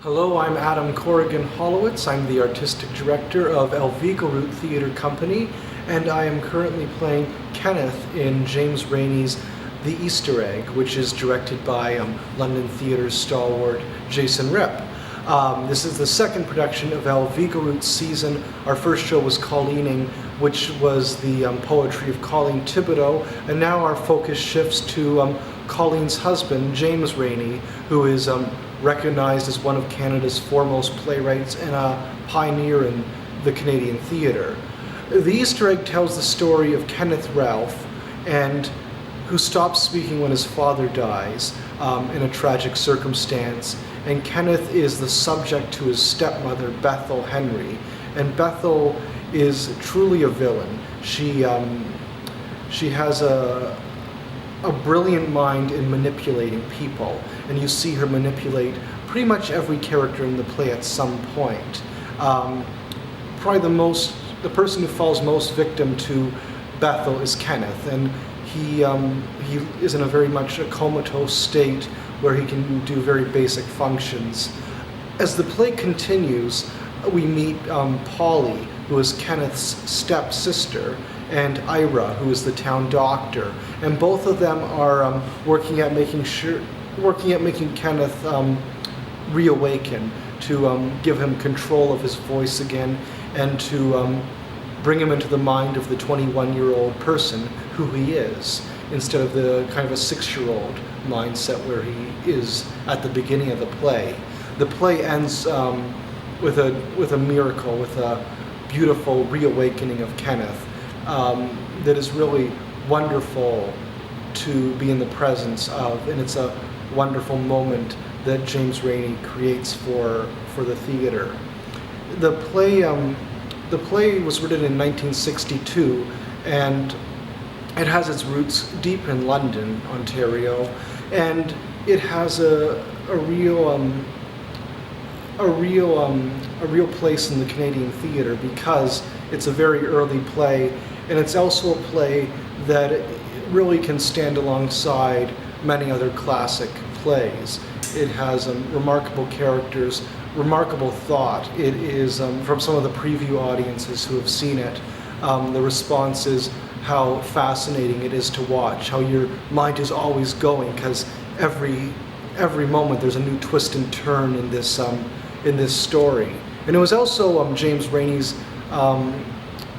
Hello, I'm Corrigan Holowitz. I'm the artistic director of Root Theatre Company, and I am currently playing Kenneth in James Reaney's The Easter Egg, which is directed by London Theatre's stalwart James Reaney. This is the second production of Root's season. Our first show was Colleening, which was the poetry of Colleen Thibodeau, and now our focus shifts to Colleen's husband, James Reaney, who is recognized as one of Canada's foremost playwrights and a pioneer in the Canadian theatre. The Easter Egg tells the story of Kenneth Ralph, and who stops speaking when his father dies in a tragic circumstance. And Kenneth is the subject to his stepmother, Bethel Henry. And Bethel is truly a villain. She has a brilliant mind in manipulating people, and you see her manipulate pretty much every character in the play at some point. Probably the person who falls most victim to Bethel is Kenneth, and he is in a very much a comatose state where he can do very basic functions. As the play continues, we meet Polly, who is Kenneth's stepsister, and Ira, who is the town doctor, and both of them are working at making Kenneth reawaken, to give him control of his voice again, and to bring him into the mind of the 21-year-old person who he is, instead of the kind of a 6-year-old mindset where he is at the beginning of the play. The play ends with a miracle, with a beautiful reawakening of Kenneth. That is really wonderful to be in the presence of, and it's a wonderful moment that James Reaney creates for the theater. The play was written in 1962, and it has its roots deep in London, Ontario, and it has a real place in the Canadian theatre because it's a very early play, and it's also a play that really can stand alongside many other classic plays. It has remarkable characters, remarkable thought. It is, from some of the preview audiences who have seen it, the response is how fascinating it is to watch, how your mind is always going, because every moment there's a new twist and turn in this story. And it was also James Reaney's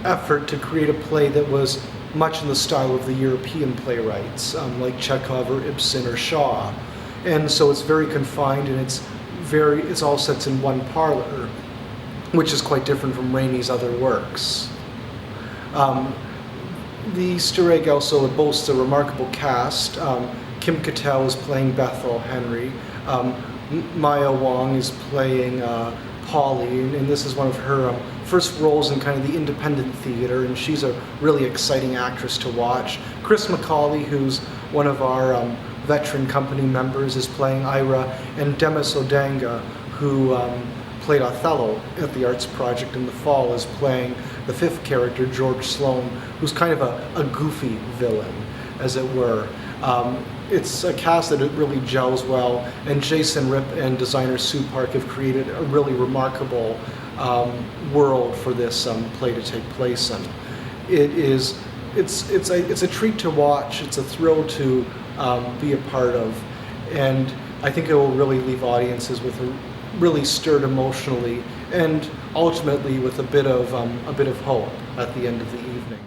effort to create a play that was much in the style of the European playwrights, like Chekhov or Ibsen or Shaw. And so it's very confined, and it's all sets in one parlor, which is quite different from Reaney's other works. The Easter Egg also boasts a remarkable cast. Kim Cattrall is playing Bethel Henry. Maya Wong is playing Polly, and this is one of her first roles in kind of the independent theater, and she's a really exciting actress to watch. Chris McCauley, who's one of our veteran company members, is playing Ira, and Demis Odanga, who played Othello at the Arts Project in the fall, is playing the fifth character, George Sloan, who's kind of a goofy villain, as it were. It's a cast that it really gels well, and Jason Rip and designer Sue Park have created a really remarkable world for this play to take place in. It's a treat to watch. It's a thrill to be a part of, and I think it will really leave audiences with really stirred emotionally, and ultimately with a bit of hope at the end of the evening.